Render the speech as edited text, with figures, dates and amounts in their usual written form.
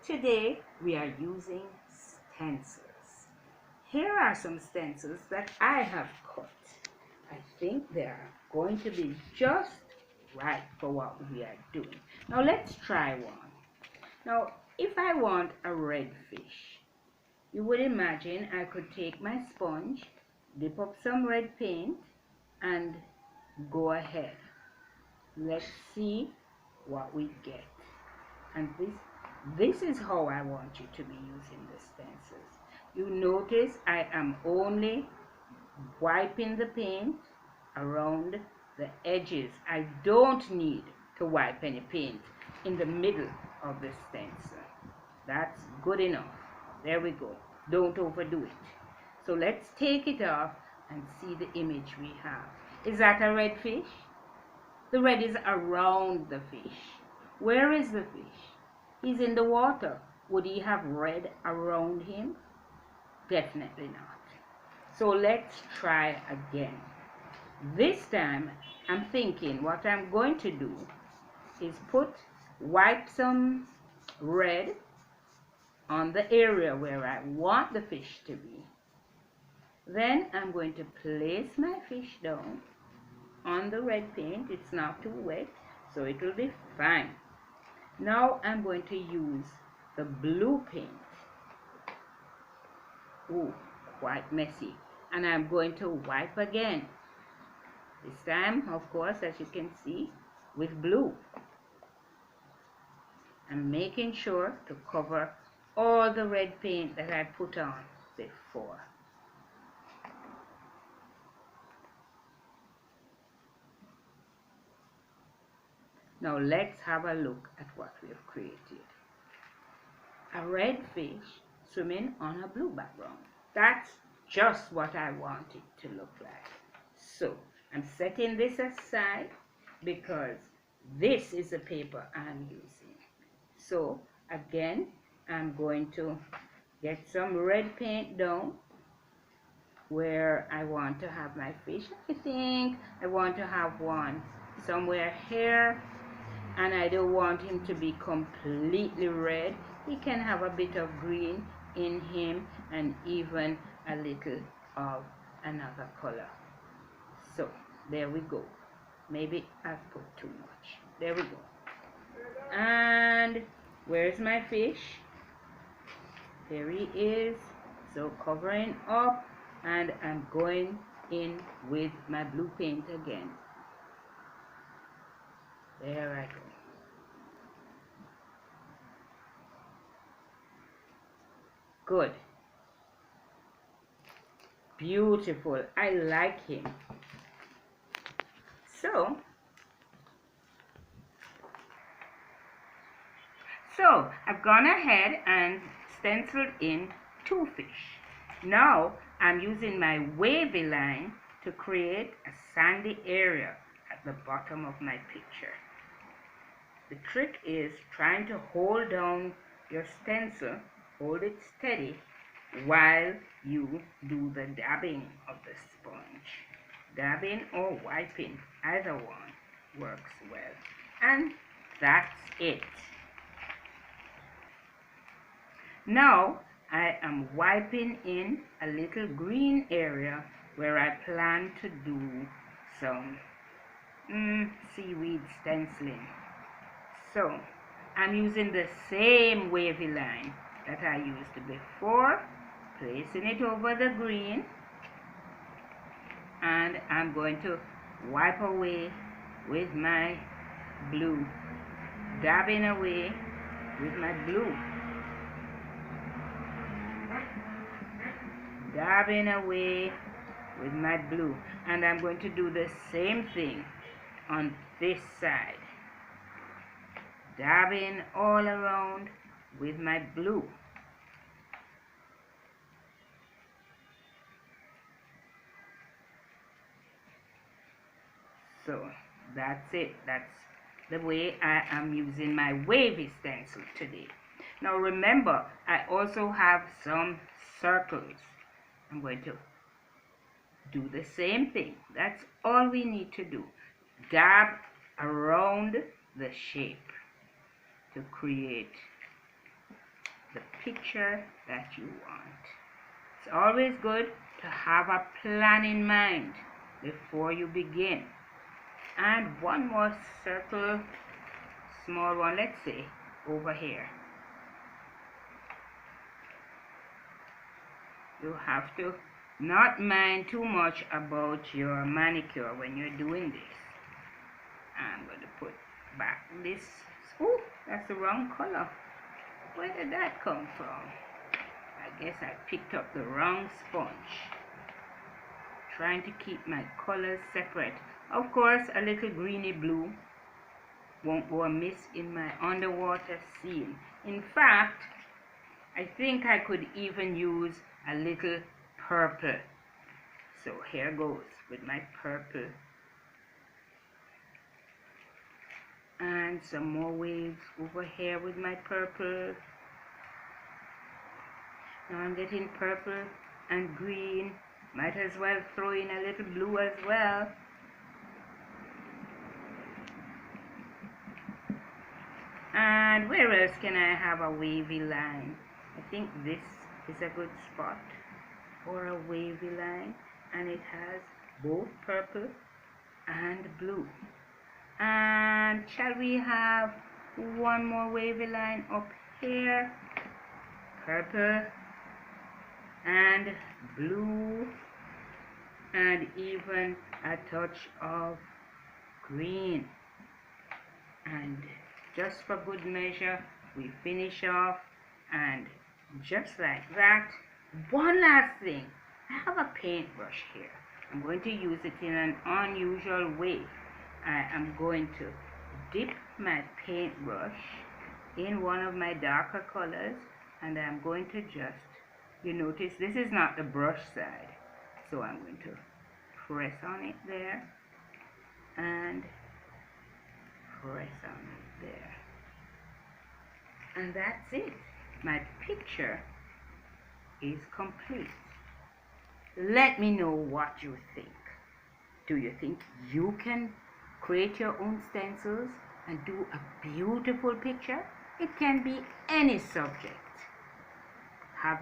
Today we are using stencils. Here are some stencils that I have cut. I think they are going to be just right for what we are doing. Now let's try one. Now if I want a red fish, you would imagine I could take my sponge, dip up some red paint and go ahead. Let's see what we get. And this is how I want you to be using the stencils. You notice I am only wiping the paint around the edges. I don't need to wipe any paint in the middle of the stencil. That's good enough. There we go. Don't overdo it. So let's take it off and see the image we have. Is that a red fish? The red is around the fish. Where is the fish? He's in the water. Would he have red around him? Definitely not. So let's try again. This time I'm thinking what I'm going to do is wipe some red on the area where I want the fish to be. Then I'm going to place my fish down on the red paint. It's not too wet, so it will be fine. Now I'm going to use the blue paint. Ooh, quite messy. And I'm going to wipe again. This time, of course, as you can see, with blue. I'm making sure to cover all the red paint that I put on before. Now let's have a look at what we have created. A red fish swimming on a blue background. That's just what I want it to look like. So I'm setting this aside because this is the paper I'm using. So again, I'm going to get some red paint down where I want to have my fish. I think I want to have one somewhere here, and I don't want him to be completely red. He can have a bit of green in him and even a little of another color. So there we go. Maybe I've put too much. There we go. And where's my fish? There he is. So covering up, and I'm going in with my blue paint again. There I go. Good. Beautiful. I like him. So I've gone ahead and stenciled in two fish. Now I'm using my wavy line to create a sandy area at the bottom of my picture. The trick is trying to hold down your stencil, hold it steady while you do the dabbing of the sponge. Dabbing or wiping, either one works well. And that's it. Now I am wiping in a little green area where I plan to do some seaweed stenciling. So I'm using the same wavy line that I used before, placing it over the green, and I'm going to wipe away with my blue, dabbing away with my blue, dabbing away with my blue, and I'm going to do the same thing on this side, dabbing all around with my blue. So that's it. That's the way I am using my wavy stencil today. Now remember, I also have some circles. I'm going to do the same thing. That's all we need to do. Dab around the shape to create the picture that you want. It's always good to have a plan in mind before you begin. And one more circle, small one, let's say over here. You have to not mind too much about your manicure when you're doing this. I'm going to put back this. Oh, that's the wrong color. Where did that come from? I guess I picked up the wrong sponge. Trying to keep my colors separate. Of course, a little greeny blue won't go amiss in my underwater scene. In fact, I think I could even use a little purple. So here goes with my purple. And some more waves over here with my purple. Now I'm getting purple and green. Might as well throw in a little blue as well. And where else can I have a wavy line? I think this is a good spot for a wavy line, and it has both purple and blue. And shall we have one more wavy line up here? Purple and blue, and even a touch of green. And just for good measure, we finish off, and just like that. One last thing, I have a paintbrush here. I'm going to use it in an unusual way. I am going to dip my paintbrush in one of my darker colors, and I'm going to just, you notice this is not the brush side, so I'm going to press on it there and press on it there, and that's it. My picture is complete. Let me know what you think. Do you think you can create your own stencils and do a beautiful picture? It can be any subject.